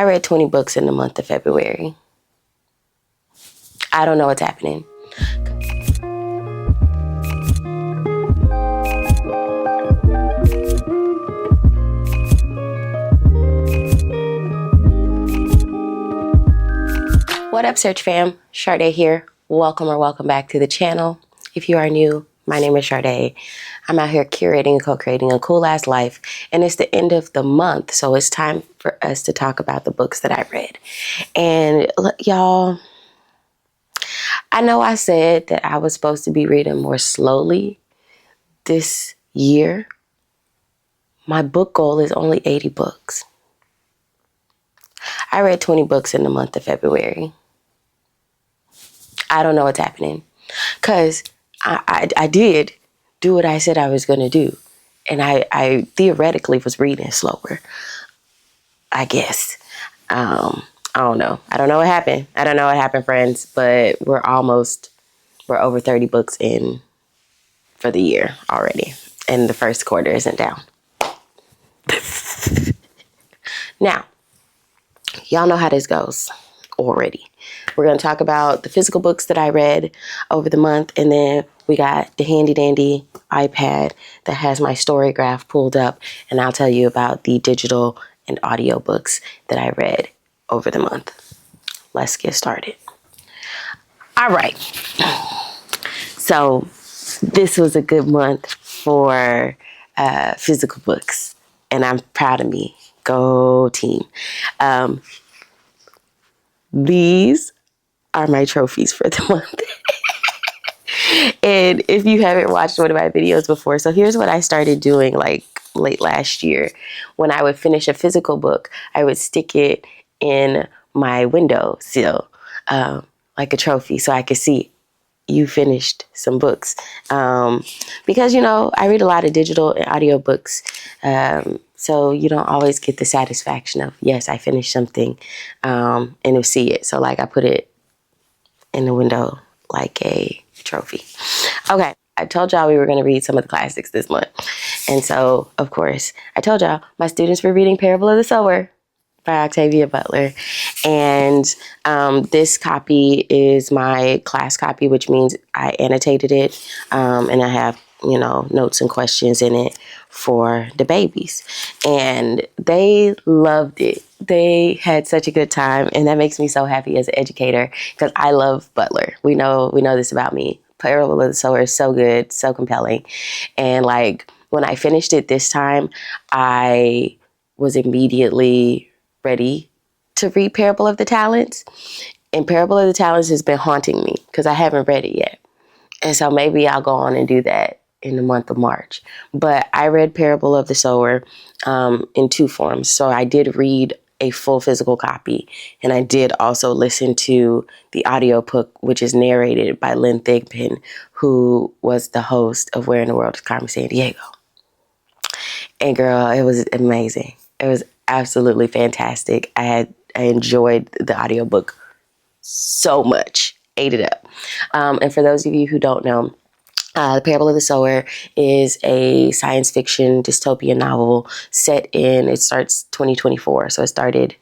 I read 20 books in the month of February. I don't know what's happening. What up, Search fam? Charleigh here. Welcome back to the channel. If you are new, my name is Charleigh. I'm out here curating and co-creating a cool ass life, and it's the end of the month, so it's time for us to talk about the books that I read. And look, y'all, I know I said that I was supposed to be reading more slowly this year. My book goal is only 80 books. I read 20 books in the month of February. I don't know what's happening, because I did do what I said I was going to do. And I theoretically was reading slower, I guess. I don't know. I don't know what happened. I don't know what happened, friends, but we're over 30 books in for the year already. And the first quarter isn't down. Now, y'all know how this goes already. We're going to talk about the physical books that I read over the month, and then we got the handy dandy iPad that has my story graph pulled up, and I'll tell you about the digital and audio books that I read over the month. Let's get started. All right. So this was a good month for physical books, and I'm proud of me. Go team. These are my trophies for the month. And if you haven't watched one of my videos before, so here's what I started doing like late last year. When I would finish a physical book, I would stick it in my window sill, like a trophy, so I could see you finished some books. Because, you know, I read a lot of digital and audio books. So you don't always get the satisfaction of, yes, I finished something, and to see it. So like I put it in the window like a trophy. Okay, I told y'all we were going to read some of the classics this month. And so, of course, I told y'all my students were reading Parable of the Sower by Octavia Butler. And this copy is my class copy, which means I annotated it, and I have, you know, notes and questions in it for the babies. And they loved it. They had such a good time, and that makes me so happy as an educator, because I love Butler. We know this about me. Parable of the Sower is so good, so compelling. And like when I finished it this time, I was immediately ready to read Parable of the Talents. And Parable of the Talents has been haunting me because I haven't read it yet. And so maybe I'll go on and do that in the month of March. But I read Parable of the Sower in two forms. So I did read a full physical copy, and I did also listen to the audio book, which is narrated by Lynn Thigpen, who was the host of Where in the World is Carmen Sandiego. And girl, it was amazing. It was absolutely fantastic. I enjoyed the audiobook so much. Ate it up. And for those of you who don't know, The Parable of the Sower is a science fiction dystopian novel it starts 2024. So it started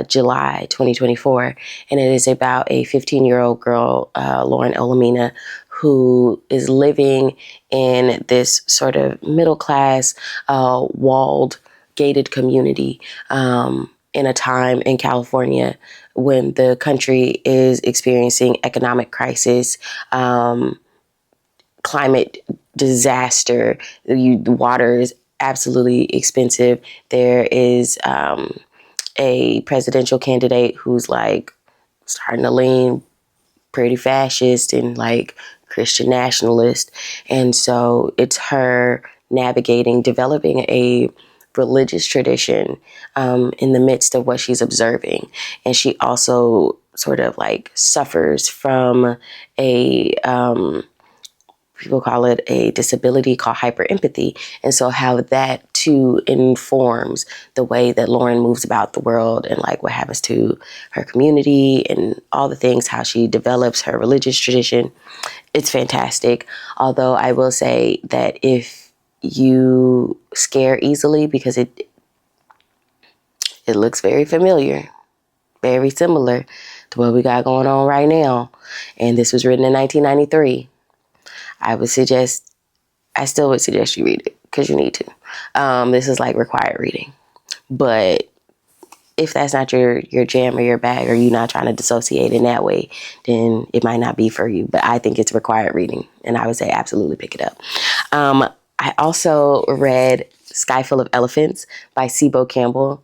July 2024. And it is about a 15-year-old girl, Lauren Olamina, who is living in this sort of middle-class, walled, gated community in a time in California when the country is experiencing economic crisis, climate disaster. The water is absolutely expensive. There is a presidential candidate who's like starting to lean pretty fascist and like Christian nationalist. And so it's her developing a religious tradition in the midst of what she's observing. And she also sort of like suffers from people call it a disability called hyperempathy. And so how that too informs the way that Lauren moves about the world and like what happens to her community and all the things, how she develops her religious tradition. It's fantastic. Although I will say that if you scare easily, because It looks very familiar, very similar to what we got going on right now. And this was written in 1993. I still would suggest you read it because you need to. This is like required reading. But if that's not your jam or your bag, or you're not trying to dissociate in that way, then it might not be for you. But I think it's required reading, and I would say absolutely pick it up. I also read Sky Full of Elephants by Cebo Campbell.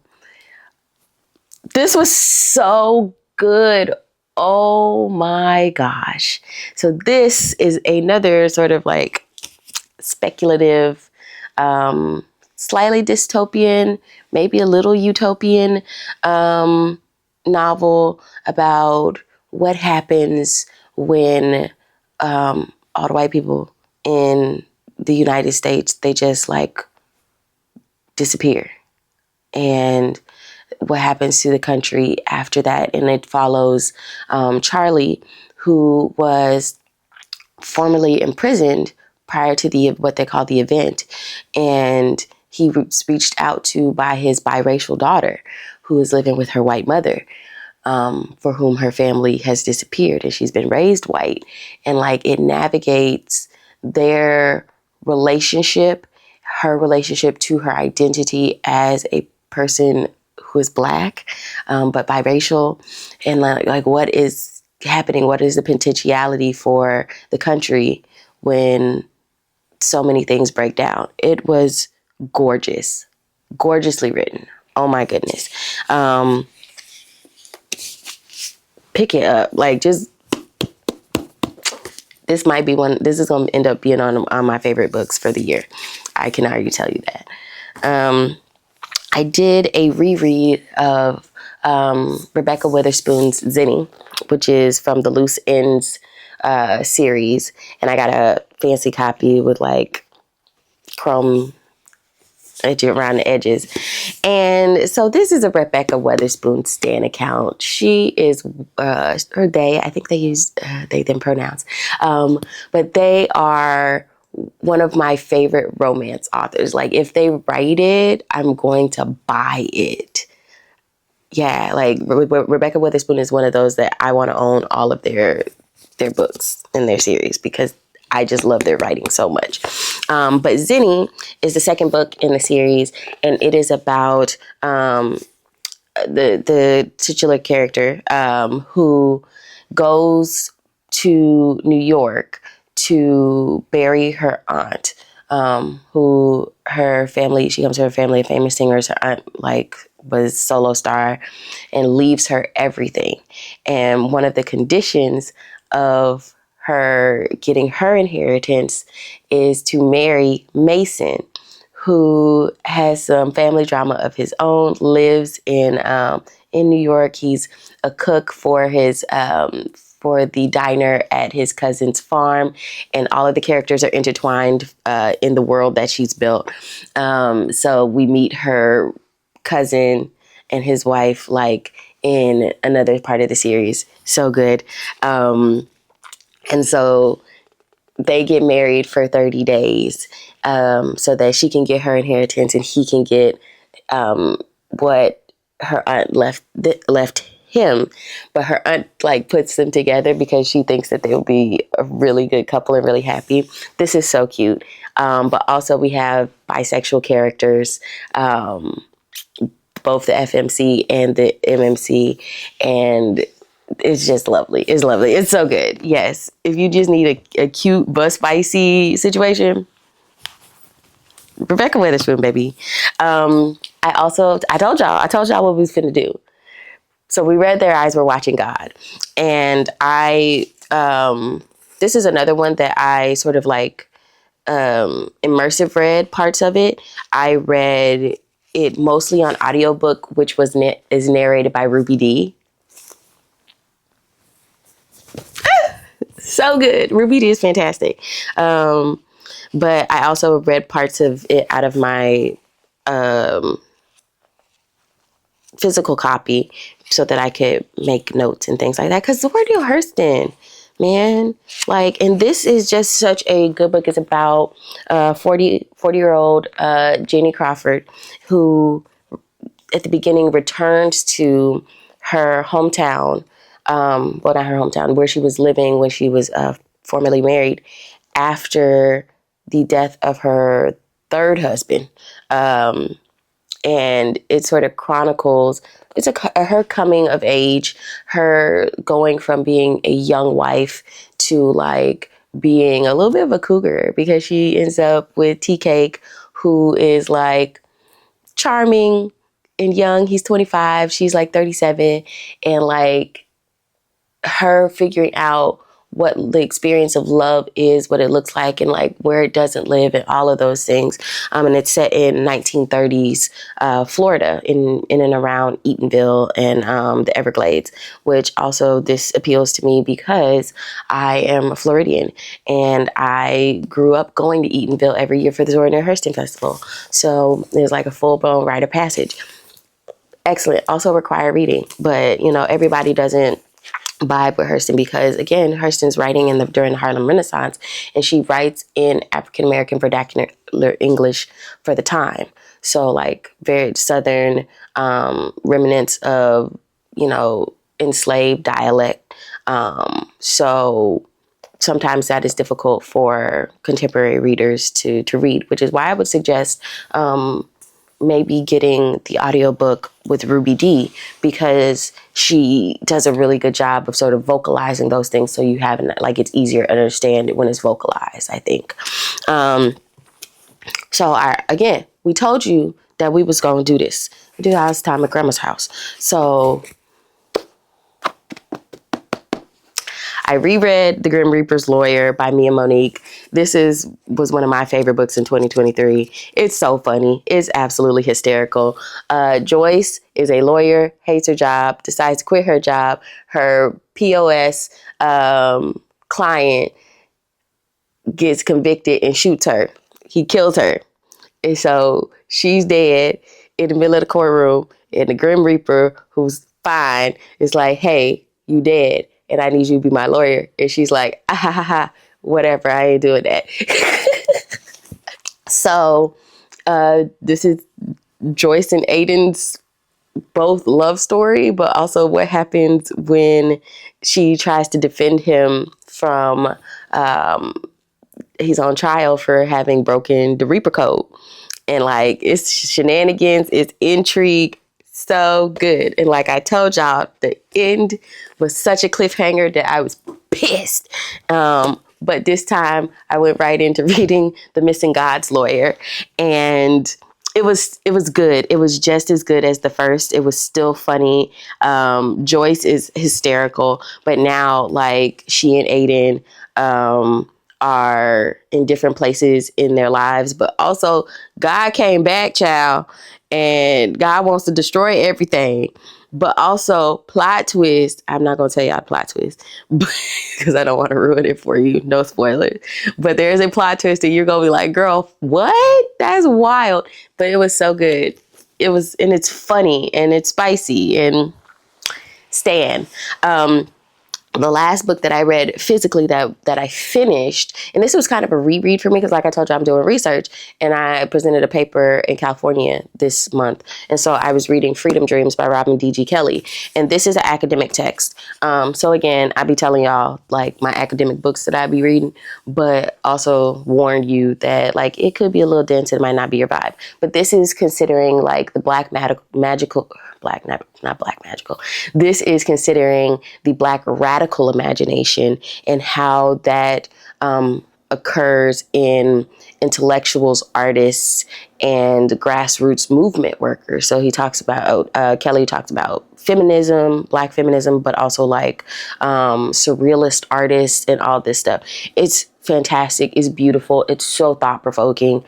This was so good. Oh my gosh. So this is another sort of like speculative, slightly dystopian, maybe a little utopian novel about what happens when all the white people in the United States, they just like disappear. And what happens to the country after that. And it follows Charleigh, who was formerly imprisoned prior to what they call the event. And he was reached out to by his biracial daughter, who is living with her white mother, for whom her family has disappeared. And she's been raised white. And like it navigates their relationship, her relationship to her identity as a person who is Black, but biracial, and like what is happening, what is the potentiality for the country when so many things break down. It was gorgeous, gorgeously written. Oh my goodness. Pick it up. Like just, this is going to end up being on my favorite books for the year. I can already tell you that. I did a reread of Rebekah Weatherspoon's Xeni, which is from the Loose Ends series. And I got a fancy copy with like chrome around the edges. And so this is a Rebekah Weatherspoon stan account. She is, or they, I think they use they them pronouns. But they are one of my favorite romance authors. Like if they write it, I'm going to buy it. Yeah, like Rebekah Weatherspoon is one of those that I want to own all of their books in their series because I just love their writing so much. But Xeni is the second book in the series, and it is about the titular character who goes to New York to bury her aunt, who her family, she comes to her family of famous singers. Her aunt like was solo star and leaves her everything. And one of the conditions of her getting her inheritance is to marry Mason, who has some family drama of his own, lives in New York. He's a cook for his for the diner at his cousin's farm, and all of the characters are intertwined in the world that she's built. So we meet her cousin and his wife like in another part of the series. So good. And so they get married for 30 days so that she can get her inheritance and he can get what her aunt left him. But her aunt like puts them together because she thinks that they'll be a really good couple and really happy. This is so cute. But also we have bisexual characters, both the FMC and the MMC, and it's just lovely. It's lovely. It's so good. Yes. If you just need a cute but spicy situation, Rebekah Weatherspoon, baby. I told y'all what we was finna do. So we read Their Eyes Were Watching God. And this is another one that I sort of like immersive read parts of it. I read it mostly on audiobook, which is narrated by Ruby D. So good. Ruby D is fantastic. But I also read parts of it out of my physical copy so that I could make notes and things like that. Because Zora Neale Hurston, man, like, and this is just such a good book. It's about 40-year-old Janie Crawford, who at the beginning returns to her hometown, well, not her hometown, where she was living when she was formerly married after the death of her third husband. And it sort of chronicles, her coming of age, her going from being a young wife to like being a little bit of a cougar, because she ends up with Tea Cake, who is like charming and young. He's 25, she's like 37, and like her figuring out what the experience of love is, what it looks like, and like where it doesn't live, and all of those things. And it's set in 1930s Florida, in and around Eatonville and the Everglades, which also this appeals to me because I am a Floridian and I grew up going to Eatonville every year for the Zora and Hurston Festival. So there's like a full-blown rite of passage. Excellent. Also require reading, but you know, everybody doesn't vibe with Hurston because, again, Hurston's writing during the Harlem Renaissance, and she writes in African American vernacular English for the time. So like very Southern remnants of, you know, enslaved dialect. So sometimes that is difficult for contemporary readers to read, which is why I would suggest maybe getting the audiobook with Ruby Dee, because she does a really good job of sort of vocalizing those things, so you have like it's easier to understand it when it's vocalized, I think. So again, we told you that we was going to do this. We did this time at Grandma's house. So I reread The Grim Reaper's Lawyer by me and Monique. This was one of my favorite books in 2023. It's so funny. It's absolutely hysterical. Joyce is a lawyer, hates her job, decides to quit her job. Her POS client gets convicted and shoots her. He kills her. And so she's dead in the middle of the courtroom, and the Grim Reaper, who's fine, is like, hey, you dead, and I need you to be my lawyer. And she's like, ah, ha, ha, ha, whatever, I ain't doing that. So this is Joyce and Aiden's both love story, but also what happens when she tries to defend him from, he's on trial for having broken the Reaper Code. And like, it's shenanigans, it's intrigue, so good. And like I told y'all, the end was such a cliffhanger that I was pissed. But this time I went right into reading The Missing Gods Lawyer, and it was good. It was just as good as the first. It was still funny. Joyce is hysterical, but now like she and Aiden are in different places in their lives, but also God came back, child, and God wants to destroy everything. But also, plot twist, I'm not going to tell y'all the plot twist because I don't want to ruin it for you. No spoilers. But there's a plot twist and you're going to be like, girl, what? That's wild. But it was so good. And it's funny and it's spicy and stan. The last book that I read physically that I finished, and this was kind of a reread for me because like I told you, I'm doing research, and I presented a paper in California this month. And so I was reading Freedom Dreams by Robin D.G. Kelley. And this is an academic text. So again, I'll be telling y'all like my academic books that I be reading, but also warn you that like it could be a little dense, it might not be your vibe. But this is considering like the This is considering the Black radical imagination and how that occurs in intellectuals, artists, and grassroots movement workers. So he talks about, Kelley talks about feminism, Black feminism, but also like surrealist artists and all this stuff. It's fantastic. It's beautiful. It's so thought-provoking.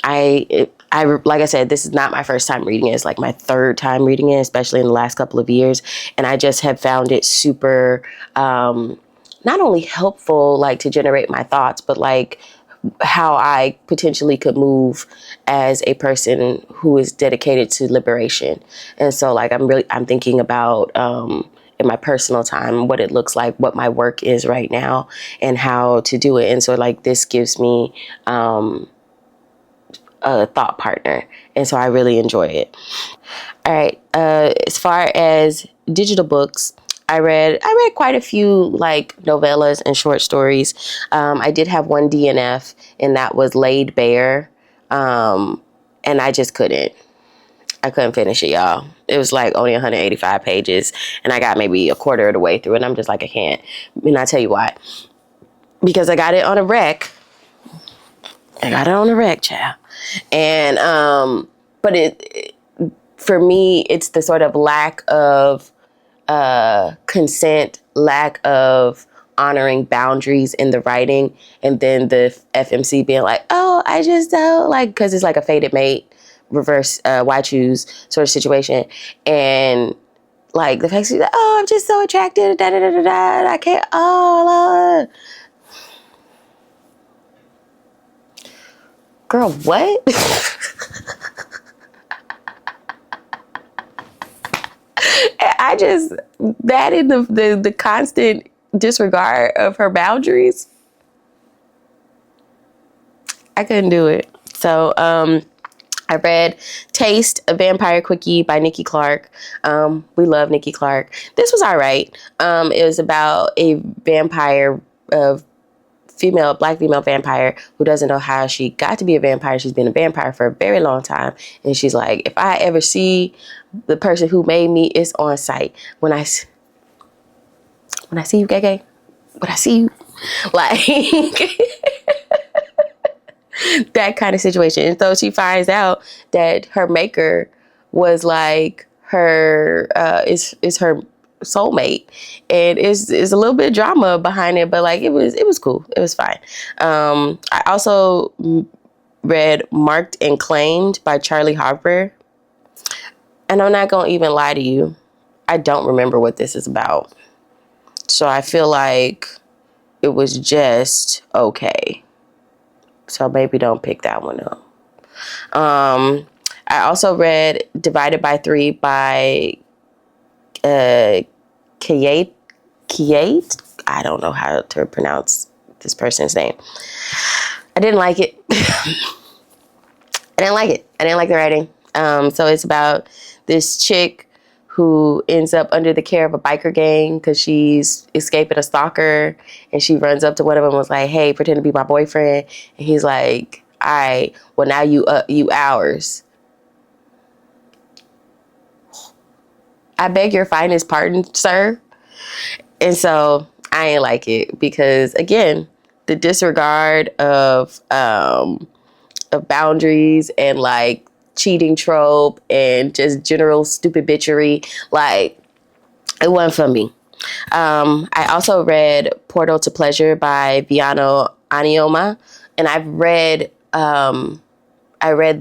Like I said, this is not my first time reading it. It's like my third time reading it, especially in the last couple of years. And I just have found it super, not only helpful, like to generate my thoughts, but like how I potentially could move as a person who is dedicated to liberation. And so like, I'm thinking about, in my personal time, what it looks like, what my work is right now and how to do it. And so like, this gives me, a thought partner. And so I really enjoy it. All right. As far as digital books, I read quite a few like novellas and short stories. I did have one DNF, and that was Laid Bare. And I just couldn't finish it, y'all. It was like only 185 pages, and I got maybe a quarter of the way through it. And I'm just like, I can't. And I tell you why. Because I got it on a rec. Child. And, but for me, it's the sort of lack of consent, lack of honoring boundaries in the writing, and then the FMC being like, oh, I just don't like, because it's like a fated mate, reverse why choose sort of situation. And like the fact she's like, oh, I'm just so attracted, da da da da da, I can't, oh, girl, what? I just, that in the constant disregard of her boundaries, I couldn't do it. So I read Taste, a Vampire Quickie by Nicki Clark. We love Nicki Clark. This was all right. It was about a vampire, black female vampire who doesn't know how she got to be a vampire. She's been a vampire for a very long time. And she's like, if I ever see the person who made me, it's on sight. When I see you, Gege, when I see you, like that kind of situation. And so she finds out that her maker was like her, is her soulmate, and is a little bit of drama behind it, but like it was cool. It was fine. I also read Marked and Claimed by Charleigh Harper. And I'm not gonna even lie to you, I don't remember what this is about. So I feel like it was just okay. So maybe don't pick that one up. I also read Divided by Three by Kyeate. I don't know how to pronounce this person's name. I didn't like it. I didn't like the writing. So it's about this chick who ends up under the care of a biker gang because she's escaping a stalker, and she runs up to one of them and was like, hey, pretend to be my boyfriend. And he's like, all right, well, now you ours. I beg your finest pardon, sir. And so I ain't like it because, again, the disregard of boundaries and like cheating trope and just general stupid bitchery, like it wasn't for me. I also read Portal to Pleasure by Viano Oniomoh, and I read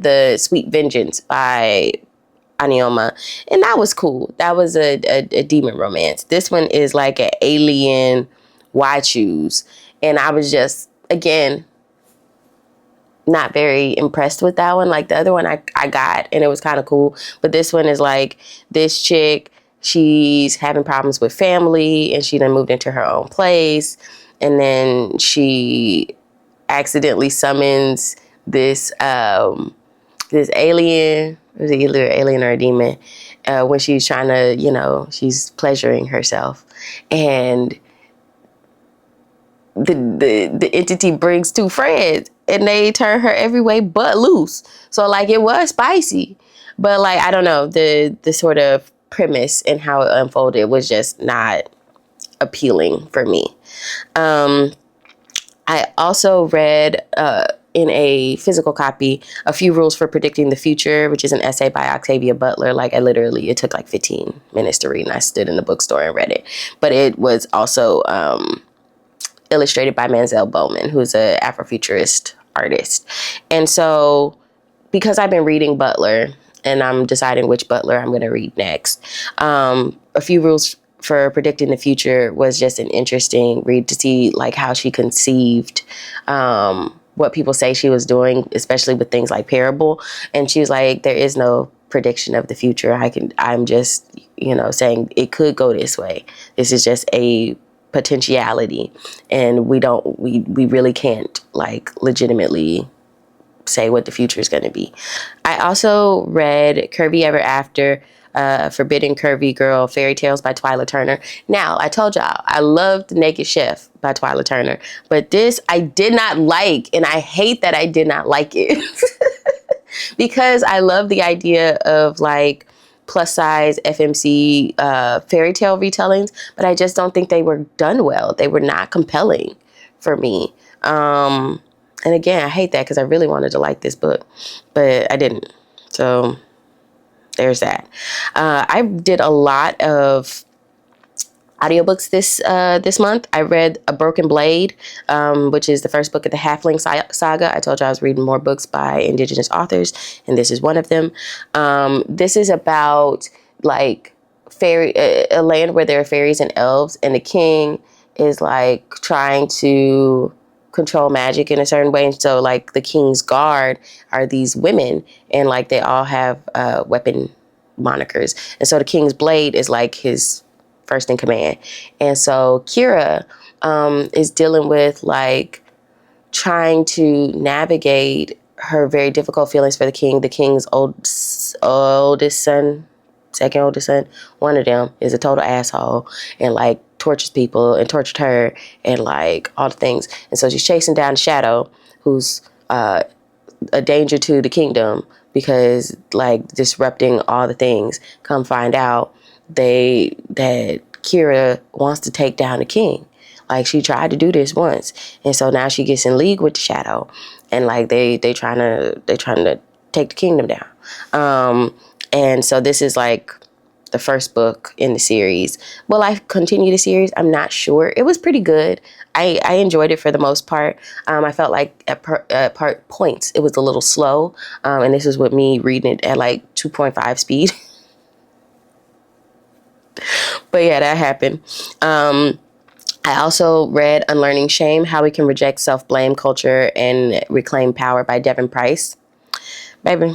The Sweet Vengeance by Oniomoh, and that was cool. That was a demon romance. This one is like an alien why choose, and I was just, again, not very impressed with that one. Like the other one I got, and it was kind of cool, but this one is like this chick, she's having problems with family, and she then moved into her own place, and then she accidentally summons this this alien. Is it either an alien or a demon? When she's trying to, she's pleasuring herself, and the entity brings two friends, and they turn her every way but loose. So like it was spicy, but like I don't know, the sort of premise and how it unfolded was just not appealing for me. I also read in a physical copy, A Few Rules for Predicting the Future, which is an essay by Octavia Butler. Like it took like 15 minutes to read, and I stood in the bookstore and read it. But it was also illustrated by Manzel Bowman, who's an Afrofuturist artist. And so because I've been reading Butler and I'm deciding which Butler I'm going to read next, A Few Rules for Predicting the Future was just an interesting read to see like how she conceived what people say she was doing, especially with things like Parable. And she was like, there is no prediction of the future. I'm just, saying it could go this way. This is just a potentiality, and we really can't like legitimately say what the future is going to be. I also read Curvy Ever After, Forbidden Curvy Girl Fairy Tales by Twyla Turner. Now, I told y'all, I loved Naked Chef by Twyla Turner, but this I did not like, and I hate that I did not like it. Because I love the idea of like plus size FMC fairy tale retellings, but I just don't think they were done well. They were not compelling for me. And again, I hate that because I really wanted to like this book, but I didn't. So there's that. I did a lot of audiobooks this month. I read A Broken Blade, which is the first book of the Halfling saga. I told you I was reading more books by Indigenous authors, and this is one of them. This is about like a land where there are fairies and elves, and the king is like trying to control magic in a certain way. And so like the king's guard are these women, and like they all have weapon monikers. And so the king's blade is like his first in command. And so Kira is dealing with like trying to navigate her very difficult feelings for the king's oldest son, second oldest son. One of them is a total asshole and like tortures people and tortured her and like all the things. And so she's chasing down Shadow, who's a danger to the kingdom because like disrupting all the things. Come find out that Kira wants to take down the king. Like she tried to do this once, and so now she gets in league with the Shadow, and like they trying to take the kingdom down. And so this is like the first book in the series. Will I continue the series? I'm not sure. It was pretty good. I enjoyed it for the most part. I felt like at points it was a little slow, and this is with me reading it at like 2.5 speed. But yeah, that happened. I also read Unlearning Shame, How We Can Reject Self-Blame Culture and Reclaim Power by Devon Price. Baby,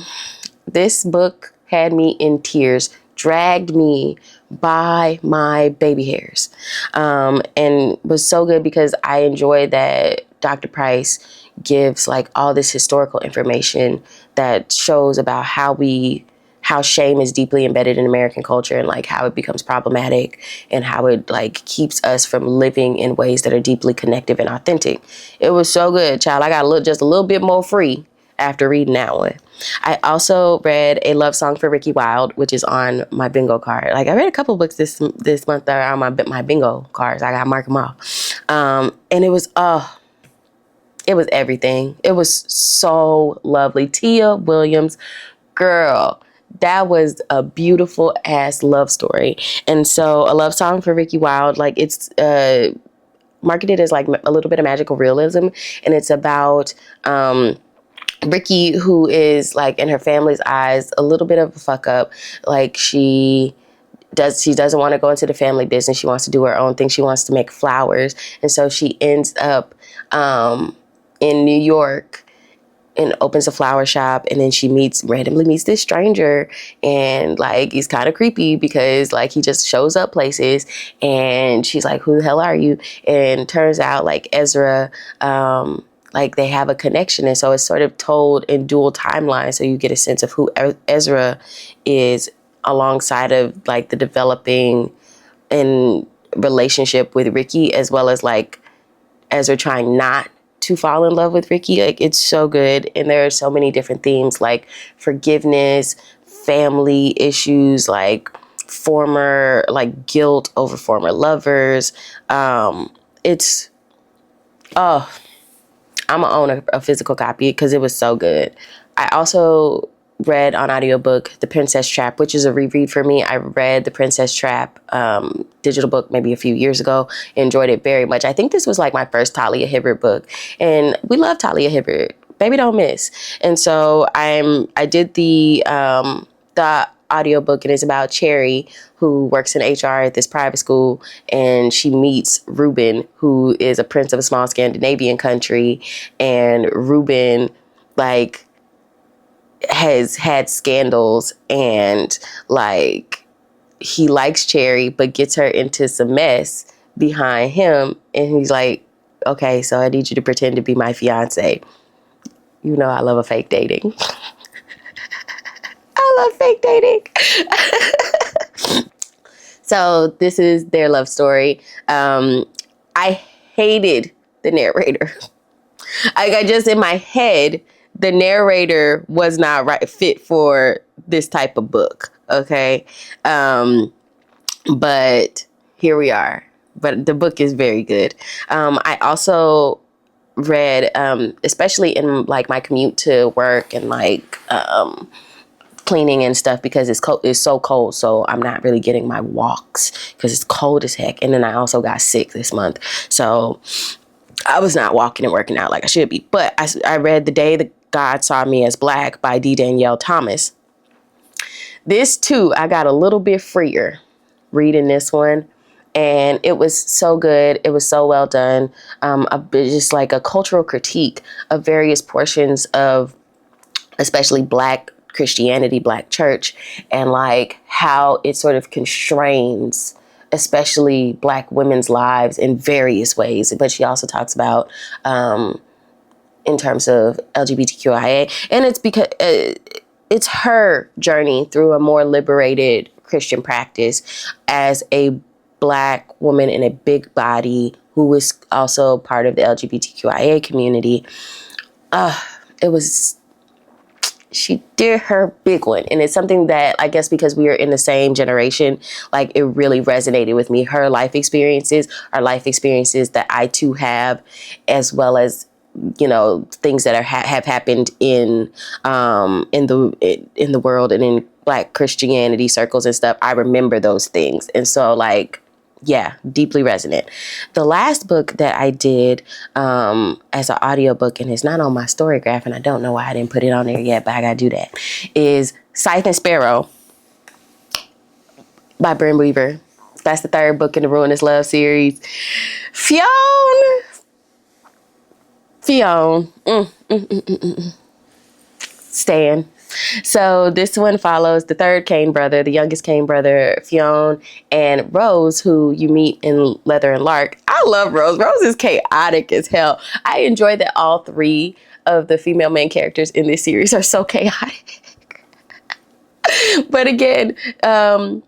this book had me in tears, dragged me by my baby hairs, and was so good because I enjoyed that Dr. Price gives like all this historical information that shows about how shame is deeply embedded in American culture and like how it becomes problematic and how it like keeps us from living in ways that are deeply connective and authentic. It was so good, child. I got just a little bit more free after reading that one. I also read A Love Song for Ricki Wilde, which is on my bingo card. Like I read a couple books this month that are on my bingo cards. I got to mark them off. And it was everything. It was so lovely. Tia Williams, girl, that was a beautiful ass love story. And so A Love Song for Ricki Wilde, like it's marketed as like a little bit of magical realism. And it's about Ricki, who is like in her family's eyes a little bit of a fuck up. Like she doesn't want to go into the family business. She wants to do her own thing. She wants to make flowers. And so she ends up in New York and opens a flower shop, and then she randomly meets this stranger, and like he's kind of creepy because like he just shows up places, and she's like, who the hell are you? And turns out like Ezra, like they have a connection, and so it's sort of told in dual timelines, so you get a sense of who Ezra is alongside of like the developing and relationship with Ricki, as well as like Ezra trying not to fall in love with Ricki. Like it's so good, and there are so many different themes like forgiveness, family issues, like former like guilt over former lovers. It's I'm gonna own a physical copy because it was so good. I also read on audiobook The Princess Trap, which is a reread for me. I read The Princess Trap digital book maybe a few years ago. Enjoyed it very much. I think this was like my first Talia Hibbert book, and we love Talia Hibbert. Baby don't miss. And so I did the audiobook, and it's about Cherry, who works in HR at this private school, and she meets Reuben, who is a prince of a small Scandinavian country, and Reuben like has had scandals, and like he likes Cherry but gets her into some mess behind him, and he's like, okay, so I need you to pretend to be my fiance. You know I love a fake dating. I love fake dating. So this is their love story. I hated the narrator. I just, in my head, the narrator was not fit for this type of book. Okay. But here we are. But the book is very good. I also read, especially in like my commute to work and like cleaning and stuff, because it's so cold. So I'm not really getting my walks because it's cold as heck. And then I also got sick this month. So I was not walking and working out like I should be. But I read The Day That God Saw Me as Black by Danyelle Thomas. This too, I got a little bit freer reading this one. And it was so good. It was so well done. Just like a cultural critique of various portions of especially Black Christianity, Black church, and like how it sort of constrains especially Black women's lives in various ways. But she also talks about in terms of LGBTQIA, and it's because it's her journey through a more liberated Christian practice as a Black woman in a big body who was also part of the LGBTQIA community. She did her big one. And it's something that I guess because we are in the same generation, like it really resonated with me. Her life experiences are life experiences that I too have, as well as, you know, things that have happened in the world and in Black Christianity circles and stuff. I remember those things. And so like, yeah, deeply resonant. The last book that I did as an audiobook, and it's not on my Storygraph, and I don't know why I didn't put it on there yet, but I gotta do that, is Scythe and Sparrow by Brynne Weaver. That's the third book in the Ruinous Love series. Fionn. Stan. So this one follows the third Kane brother, the youngest Kane brother, Fionn, and Rose, who you meet in Leather and Lark. I love Rose. Rose is chaotic as hell. I enjoy that all three of the female main characters in this series are so chaotic. But again, so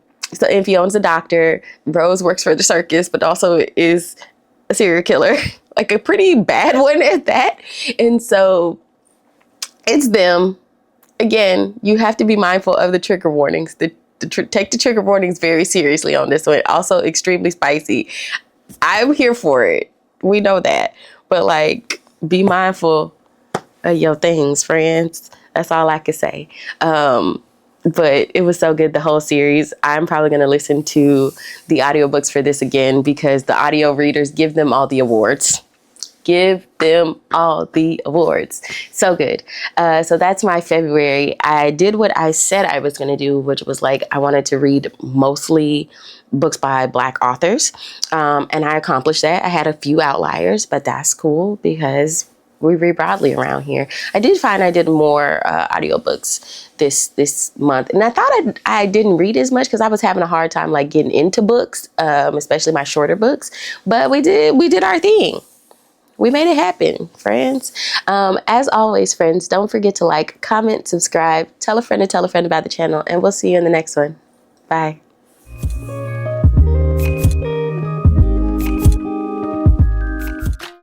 and Fionn's a doctor. Rose works for the circus, but also is a serial killer, like a pretty bad one at that. And so it's them. Again, you have to be mindful of the trigger warnings. Take the trigger warnings very seriously on this one. Also extremely spicy. I'm here for it. We know that. But like, be mindful of your things, friends. That's all I can say. But it was so good, the whole series. I'm probably going to listen to the audiobooks for this again because the audio readers give them all the awards. Give them all the awards. So good. So that's my February. I did what I said I was going to do, which was like, I wanted to read mostly books by Black authors. And I accomplished that. I had a few outliers, but that's cool because we read broadly around here. I did find I did more audiobooks this month. And I thought I didn't read as much because I was having a hard time like getting into books, especially my shorter books. But we did our thing. We made it happen, friends. As always, friends, don't forget to like, comment, subscribe, tell a friend about the channel, and we'll see you in the next one. Bye.